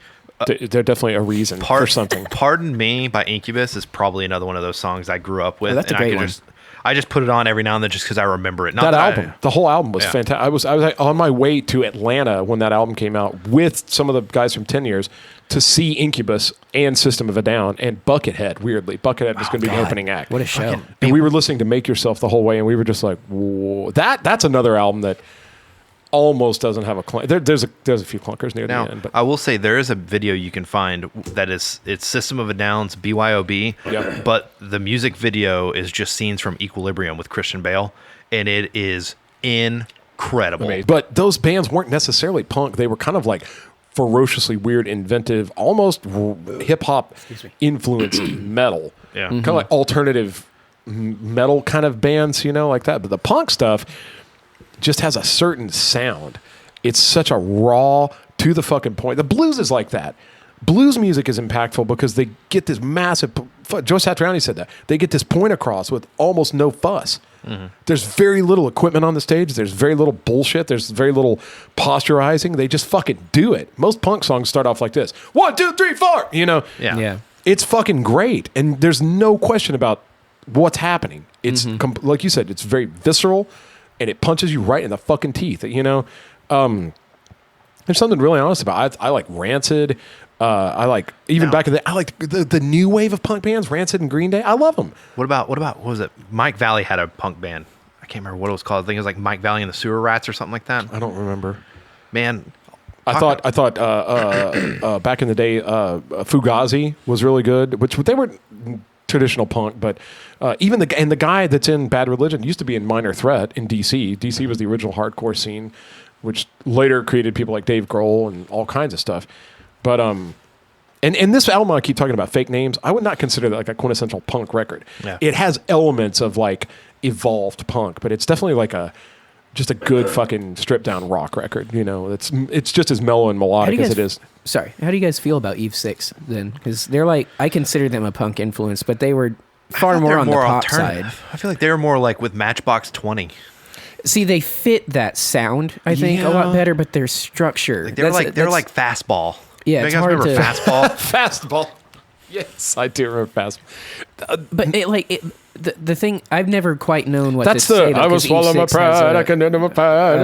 they're definitely a reason for something.
Pardon Me by Incubus is probably another one of those songs I grew up with.
Oh, that's a great one.
I just put it on every now and then just because I remember it. Not
That
that
album, the whole album was
Yeah.
fantastic. I was like, on my way to Atlanta when that album came out with some of the guys from 10 Years to see Incubus and System of a Down and Buckethead. Weirdly, Buckethead was going to be the opening act.
What a show.
And we were listening to Make Yourself the whole way, and we were just like, whoa. That's another album that almost doesn't have a clunk. There's a few clunkers near
Now,
the end, but
I will say there is a video you can find that it's System of a Down's BYOB,
Yep.
but the music video is just scenes from Equilibrium with Christian Bale, and it is incredible.
amazing. But those bands weren't necessarily punk. They were kind of like ferociously weird, inventive, almost hip hop influenced metal.
Yeah.
Kind of like alternative metal kind of bands, like that. But the punk stuff just has a certain sound. It's such a raw, to the fucking point. The blues is like that. Blues music is impactful because they get this massive. Joe Satriani said that they get this point across with almost no fuss. There's very little equipment on the stage. There's very little bullshit. There's very little posturizing. They just fucking do it. Most punk songs start off like this: 1, 2, 3, 4.
Yeah.
Yeah.
It's fucking great, and there's no question about what's happening. It's like you said, it's very visceral, and it punches you right in the fucking teeth. There's something really honest about it. I like Rancid. I like back in the. I like the new wave of punk bands, Rancid and Green Day. I love them.
What was it? Mike Valley had a punk band. I can't remember what it was called. I think it was like Mike Valley and the Sewer Rats or something like that.
I don't remember.
Man,
I thought back in the day, Fugazi was really good, which they were traditional punk, but even the guy that's in Bad Religion used to be in Minor Threat in DC. DC was the original hardcore scene, which later created people like Dave Grohl and all kinds of stuff. But and this album I keep talking about, Fake Names, I would not consider that like a quintessential punk record.
Yeah.
It has elements of like evolved punk, but it's definitely like just a good fucking stripped down rock record. It's just as mellow and melodic as it is.
Sorry, how do you guys feel about Eve 6 then? Because they're like, I consider them a punk influence, but they were far more on the pop side.
I feel like they were more like with Matchbox 20.
See, they fit that sound, I think, a lot better, but their structure.
They're like Fastball.
Yeah,
you
it's
guys
hard
remember
to-
Fastball?
Fastball. Yes, I do remember Fastball.
But the thing, I've never quite known what
That's
to say.
I was swallowing my pride. I can end my pride.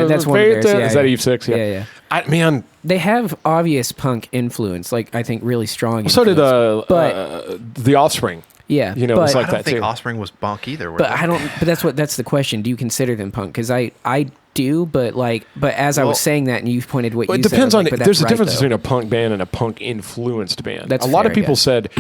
That's one of theirs, yeah,
Is that
yeah.
Eve 6?
Yeah.
Man,
They have obvious punk influence, like I think really strong.
so did
influence. But
The Offspring.
yeah,
it's
but,
like
I don't
that
think
too.
Offspring was punk either. Were
but
they?
I don't. But that's the question. Do you consider them punk? Because I do, but as I was saying that, and you pointed what
Well,
you
it depends
said,
on.
but
There's
that's
a difference
right,
between
though.
a punk band and a punk influenced band.
That's
a lot
fair,
of people
yes.
said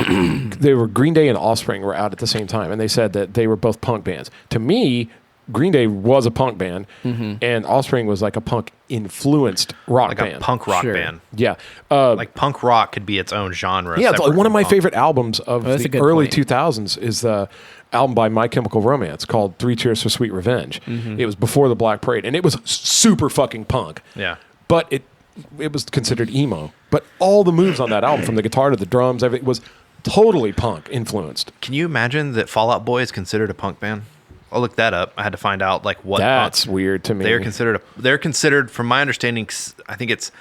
they were Green Day and Offspring were out at the same time, and they said that they were both punk bands. To me, Green Day was a punk band, and Offspring was like a punk influenced rock
like
band.
a punk rock
Sure.
band.
Yeah.
Like punk rock could be its own genre.
Yeah, it's like
separate
one of
from
my
punk.
favorite albums of
that's a
the
good
early
point.
2000s is the album by My Chemical Romance called 3 Cheers for Sweet Revenge. It was before the Black Parade, and it was super fucking punk.
Yeah.
But it was considered emo. But all the moves on that album, from the guitar to the drums, everything was totally punk influenced.
Can you imagine that Fall Out Boy is considered a punk band? I'll look that up. I had to find out like what
That's
punk.
weird to me.
They're considered, from my understanding, I think it's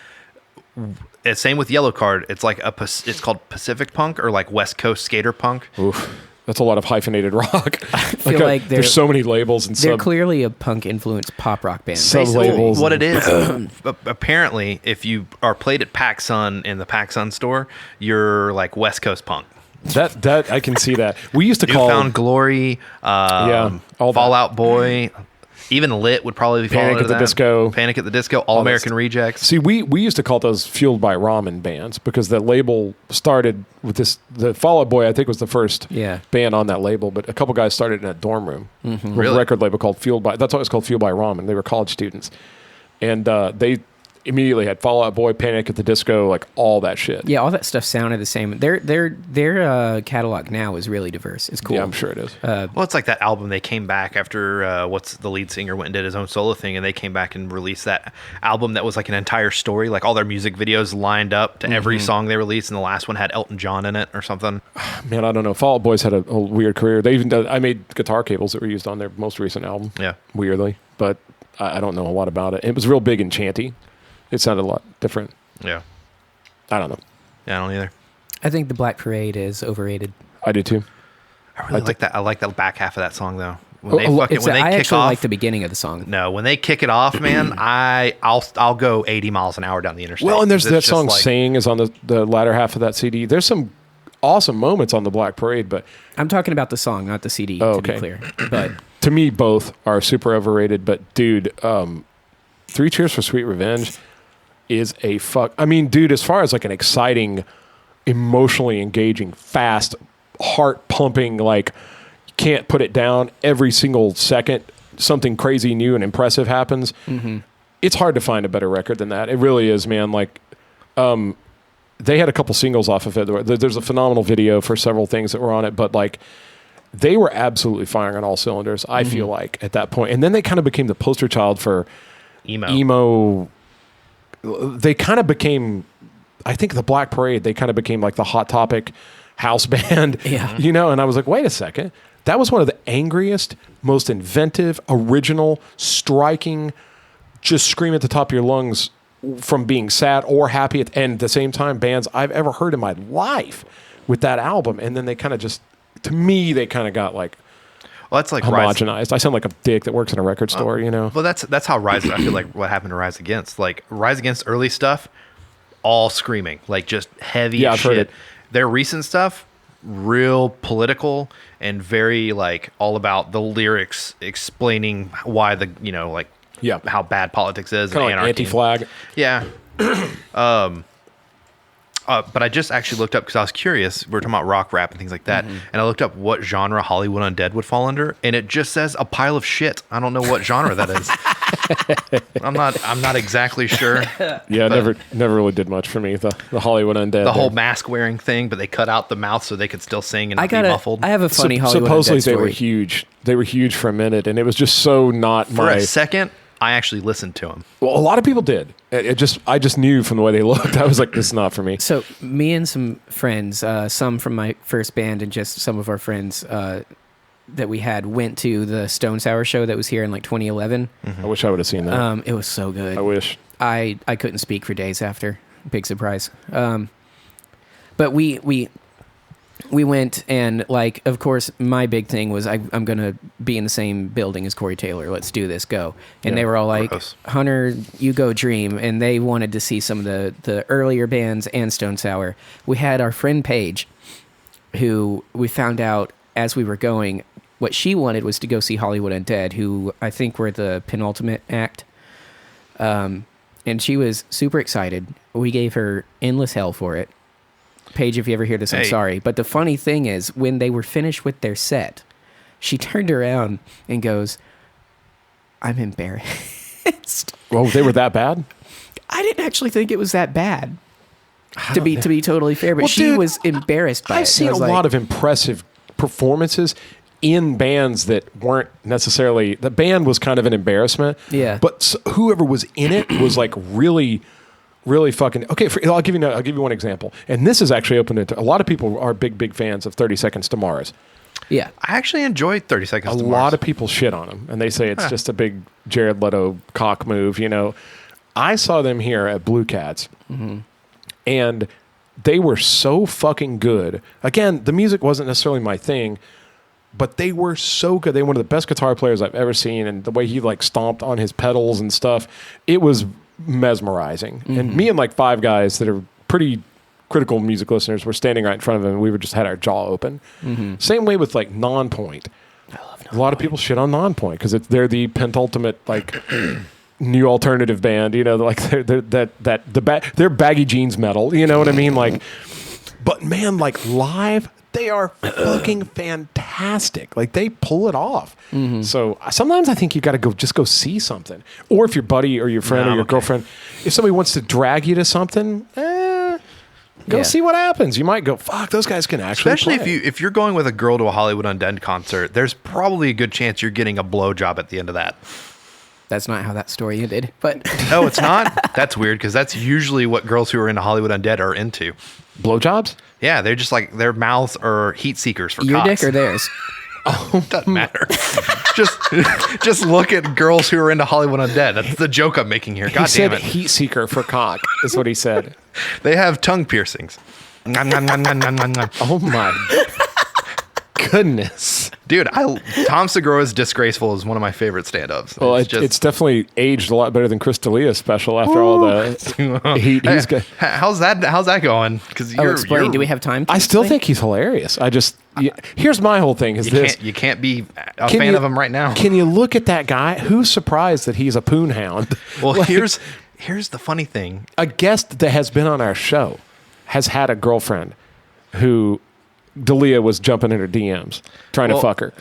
same with Yellow Card. It's like it's called Pacific punk or like West Coast skater punk.
Oof. That's a lot of hyphenated rock. I
feel like
there's so many labels and
They're
sub.
clearly a punk influenced pop rock band.
Sub-
Basically,
labels
what
and-
it is, apparently, if you are played at PacSun in the PacSun store, you're like West Coast punk.
That I can see that. We used to call
Newfound Glory,
all that.
Fall Out Boy, even Lit would probably fall
Panic
into
at the
that.
Disco.
Panic at the Disco, All American
that
Rejects.
See, we used to call those Fueled by Ramen bands because the label started with this. The Fall Out Boy, I think, was the first band on that label, but a couple guys started in a dorm room with
Really?
a record label called Fueled by. That's why it was called Fueled by Ramen. They were college students, and they immediately had Fall Out Boy, Panic at the Disco, like all that shit.
Yeah, all that stuff sounded the same. Their catalog now is really diverse. It's cool.
Yeah, I'm sure it is.
Well, it's like that album. They came back after what's the lead singer went and did his own solo thing, and they came back and released that album that was like an entire story. Like all their music videos lined up to every song they released, and the last one had Elton John in it or something.
Man, I don't know. Fall Out Boys had a weird career. They even I made guitar cables that were used on their most recent album.
Yeah.
Weirdly, but I don't know a lot about it. It was real big and chanty. It sounded a lot different.
Yeah.
I don't know.
Yeah, I don't either.
I think the Black Parade is overrated.
I do too.
I really like that. I like the back half of that song though. When
Oh,
they
oh,
fucking when they
I
kick
actually
off.
like the beginning of the song.
No, when they kick it off, man, I'll go 80 miles an hour down the interstate.
Well, and there's
It's
that
just
song
like-
"Sing" is on the latter half of that CD. There's some awesome moments on the Black Parade, but
I'm talking about the song, not the CD,
Oh,
to
okay.
be clear. But
to me, both are super overrated. But dude, Three Cheers for Sweet Revenge is a fuck. I mean, dude, as far as like an exciting, emotionally engaging, fast, heart pumping, like can't put it down every single second. Something crazy, new, and impressive happens.
Mm-hmm.
It's hard to find a better record than that. It really is, man. Like, they had a couple singles off of it. There's a phenomenal video for several things that were on it, but like, they were absolutely firing on all cylinders. I feel like at that point, and then they kind of became the poster child for emo. They kind of became, I think, the Black Parade. They kind of became like the Hot Topic house band.
Yeah.
You know. And I was like, wait a second. That was one of the angriest, most inventive, original, striking, just scream at the top of your lungs from being sad or happy and at the same time bands I've ever heard in my life with that album. And then they kind of just, to me, they kind of got like
Well, that's like Rise.
homogenized. I sound like a dick that works in a record store, you know?
Well, that's how Rise. I feel like what happened to Rise Against. Like Rise Against early stuff, all screaming, like just heavy
Yeah,
as
I've heard
shit.
it.
Their recent stuff, real political and very like all about the lyrics explaining why the like
Yeah.
how bad politics is
Kind of
and
like
anarchy.
Anti-Flag.
Yeah. But I just actually looked up because I was curious. We were talking about rock, rap, and things like that, and I looked up what genre Hollywood Undead would fall under, and it just says a pile of shit. I don't know what genre that is. I'm not exactly sure.
Yeah, never really did much for me. The Hollywood Undead.
The whole mask wearing thing, but they cut out the mouth so they could still sing and not be muffled.
I have a funny Hollywood
supposedly
Undead
they were
story.
huge. They were huge for a minute, and it was just so not
For
my.
a second, I actually listened to him.
Well, a lot of people did. I just knew from the way they looked. I was like, this is not for me.
So me and some friends, some from my first band and just some of our friends that we had went to the Stone Sour show that was here in like 2011.
I wish I would have seen that.
It was so good.
I wish.
I couldn't speak for days after. Big surprise. But we went and like, of course, my big thing was I'm going to be in the same building as Corey Taylor. Let's do this. Go. And
Yeah.
they were all like,
Gross.
Hunter, you go Dream. And they wanted to see some of the earlier bands and Stone Sour. We had our friend Paige, who we found out as we were going, what she wanted was to go see Hollywood Undead, who I think were the penultimate act. And she was super excited. We gave her endless hell for it. Paige, if you ever hear this, I'm
Hey.
sorry. But the funny thing is, when they were finished with their set, she turned around and goes, I'm embarrassed.
Well, they were that bad.
I didn't actually think it was that bad. To be totally fair, but
Well,
she
dude,
was embarrassed by it.
I've seen a lot of impressive performances in bands that weren't necessarily. The band was kind of an embarrassment.
Yeah.
But whoever was in it was like really, really fucking okay. I'll give you one example, and this is actually open to a lot of people are big fans of 30 Seconds to Mars.
Yeah.
I actually enjoyed 30 Seconds
A
to
lot
Mars.
of people shit on them, and they say it's just a big Jared Leto cock move. You know, I saw them here at Blue Cats, and they were so fucking good. Again, the music wasn't necessarily my thing, but they were so good. They were one of the best guitar players I've ever seen, and the way he like stomped on his pedals and stuff, it was mesmerizing. And me and like five guys that are pretty critical music listeners were standing right in front of him, and we were just had our jaw open. Same way with like Non-Point. A lot of people shit on Non-Point because they're the penultimate like new alternative band. You know, like they're baggy jeans metal. You know what I mean? Like, but man, like live, they are fucking fantastic. Like they pull it off. So sometimes I think you got to go see something, or if your buddy or your friend
No,
or your
okay.
girlfriend, if somebody wants to drag you to something, go
Yeah.
see what happens. You might go, fuck, those guys can actually
Especially
play.
if you're going with a girl to a Hollywood Undead concert, there's probably a good chance you're getting a blowjob at the end of that.
That's not how that story ended. But
No, it's not. That's weird because that's usually what girls who are into Hollywood Undead are into.
Blowjobs?
Yeah, they're just like their mouths are heat seekers for
your
cocks.
dick or theirs?
Doesn't matter. just look at girls who are into Hollywood Undead. That's the joke I'm making here.
He
God
said
damn it.
heat seeker for cock is what he said.
They have tongue piercings. Nom, nom, nom, nom, nom, nom, nom.
Oh my goodness.
Dude, Tom Segura's Disgraceful is one of my favorite stand-ups.
Well, it's definitely aged a lot better than Chris D'Elia's special after all the he's good.
How's that going? Because
explain. Do we have time?
I still think he's hilarious. Here's my whole thing is this.
You can't be a fan of him right now.
Can you look at that guy? Who's surprised that he's a poon hound?
Well, here's the funny thing.
A guest that has been on our show has had a girlfriend who D'Elia was jumping in her DMs trying to fuck her.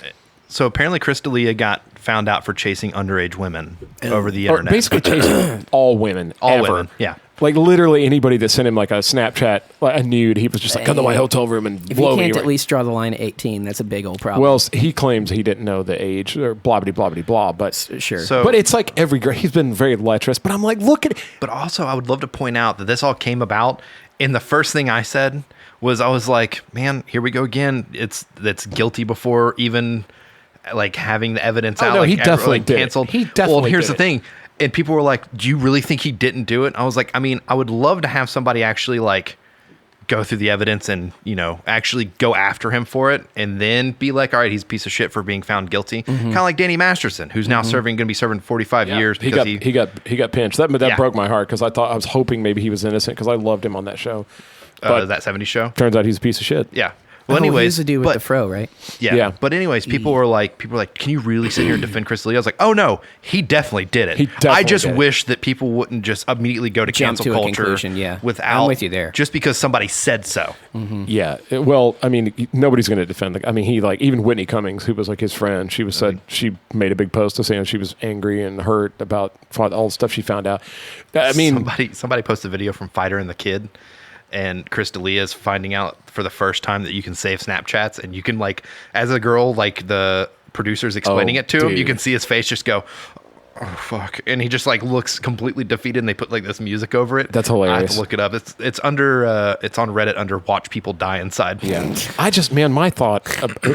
So apparently Chris D'Elia got found out for chasing underage women over the
Or
internet.
basically chasing all women.
All
ever.
women, yeah.
Like literally anybody that sent him like a Snapchat, like a nude, he was just like, come to my hotel room and
If
blow
you
me.
can't
right.
at least draw the line at 18, that's a big old problem.
Well, he claims he didn't know the age or blah, blah, blah, blah, blah. But
sure.
So-
but it's like every girl, he's been very lecherous. But I'm like, look at it.
But also, I would love to point out that this all came about. And the first thing I said was, I was like, man, here we go again. That's guilty before even like having the evidence out.
no,
like,
he definitely did it.
canceled.
He definitely
Well, here's
did
the thing. And people were like, do you really think he didn't do it? I was like, I mean, I would love to have somebody actually like go through the evidence and, actually go after him for it and then be like, all right, he's a piece of shit for being found guilty. Kind of like Danny Masterson, who's now going to be serving 45 years
He
because
got pinched. That
Yeah.
broke my heart because I was hoping maybe he was innocent because I loved him on that show. But
that 70s show.
turns out he's a piece of shit.
Yeah. Well,
he
anyways,
was the dude with
but-
the fro, right?
Yeah.
Yeah.
But anyways, people were like, can you really sit here and defend Chris D'Elia? I was like, oh no, he definitely did it.
He definitely
I just
did it.
wish that people wouldn't just immediately go to
Jump
cancel
to a
culture
conclusion, yeah.
without
I'm with you there.
just because somebody said so.
Yeah. Well, I mean, nobody's going to defend. He even Whitney Cummings, who was like his friend, she she made a big post to saying she was angry and hurt about all the stuff she found out. I mean,
somebody posted a video from Fighter and the Kid, and Chris D'Elia is finding out for the first time that you can save Snapchats, and you can like, as a girl, like the producer's explaining
Oh,
it to him, you
dude.
can see his face just go, oh fuck, and he just like looks completely defeated, and they put like this music over it.
That's
I have
hilarious.
to look it up. It's under it's on Reddit under Watch People Die Inside.
yeah. My thought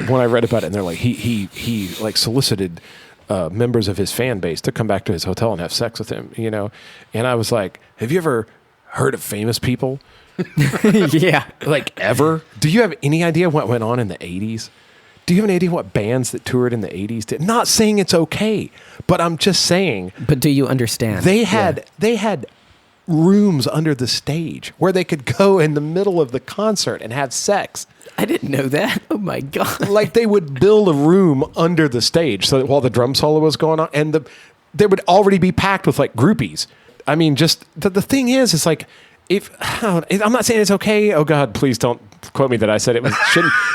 when I read about it, and they're like, he like solicited members of his fan base to come back to his hotel and have sex with him, And I was like, have you ever heard of famous people?
Yeah.
Like ever? Do you have any idea what went on in the 80s? Do you have any idea what bands that toured in the 80s did? Not saying it's okay, but I'm just saying
But do you understand?
they had rooms under the stage where they could go in the middle of the concert and have sex.
I didn't know that. Oh my God.
Like they would build a room under the stage so that while the drum solo was going on, and they would already be packed with like groupies. I mean, just the thing is like, I'm not saying it's okay. Oh God, please don't quote me that I said it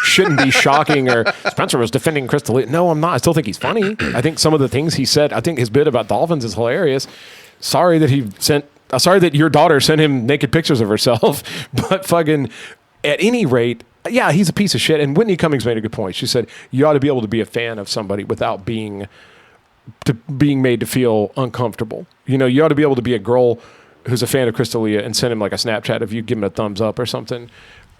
shouldn't be shocking or Spencer was defending Chris D'Elia. No, I'm not. I still think he's funny. I think some of the things he said, I think his bit about dolphins is hilarious. Sorry that your daughter sent him naked pictures of herself, but fucking at any rate, yeah, he's a piece of shit. And Whitney Cummings made a good point. She said, you ought to be able to be a fan of somebody without being made to feel uncomfortable. You ought to be able to be a girl who's a fan of Chris D'Elia and send him like a Snapchat of you, give him a thumbs up or something,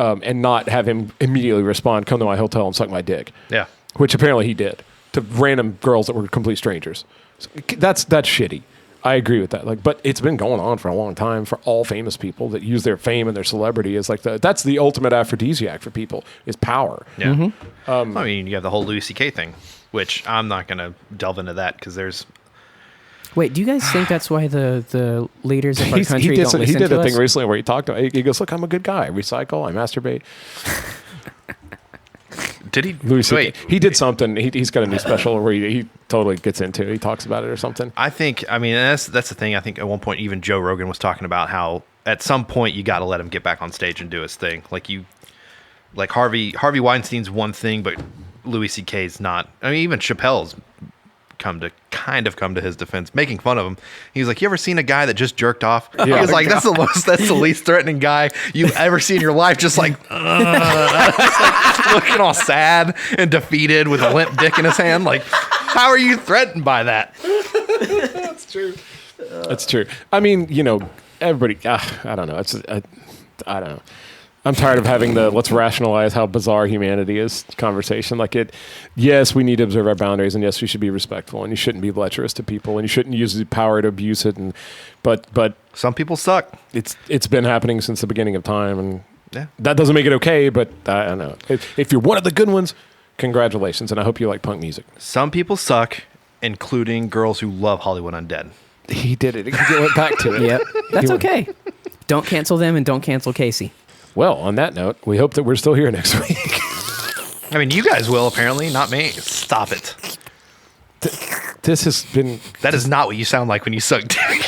and not have him immediately respond, come to my hotel and suck my dick.
Yeah.
Which apparently he did to random girls that were complete strangers. So that's shitty. I agree with that. But it's been going on for a long time for all famous people that use their fame and their celebrity as like that's the ultimate aphrodisiac for people is power.
Yeah. I mean, you have the whole Louis C.K. thing, which I'm not going to delve into that because there's.
Wait, do you guys think that's why the leaders of our country don't listen
he did
to
a
us?
thing recently where he talked to, he goes, look, I'm a good guy. I recycle. I masturbate.
Did he?
Louis C.K.
Wait.
He did something. He's got a new special where he totally gets into it. He talks about it or something.
I mean, that's the thing. I think at one point even Joe Rogan was talking about how at some point you got to let him get back on stage and do his thing. Like Harvey Weinstein's one thing, but Louis C.K.'s not. I mean, even Chappelle's come to his defense, making fun of him. He was like, "You ever seen a guy that just jerked off?"
Yeah.
He was like, "That's the least threatening guy you've ever seen in your life." Just like, looking all sad and defeated with a limp dick in his hand. Like, how are you threatened by that?
That's true. That's true. I mean, everybody. I don't know. I don't know. I'm tired of having the let's rationalize how bizarre humanity is conversation. Like yes, we need to observe our boundaries, and yes, we should be respectful, and you shouldn't be lecherous to people, and you shouldn't use the power to abuse it. But
Some people suck.
it's been happening since the beginning of time, and
Yeah.
that doesn't make it okay. But I don't know. If you're one of the good ones, congratulations, and I hope you like punk music.
Some people suck, including girls who love Hollywood Undead.
He did it. He went back to it.
Yep. That's okay. Don't cancel them and don't cancel Casey.
Well, on that note, we hope that we're still here next week.
I mean, you guys will, apparently, not me. Stop it.
This has been
That is not what you sound like when you suck dick.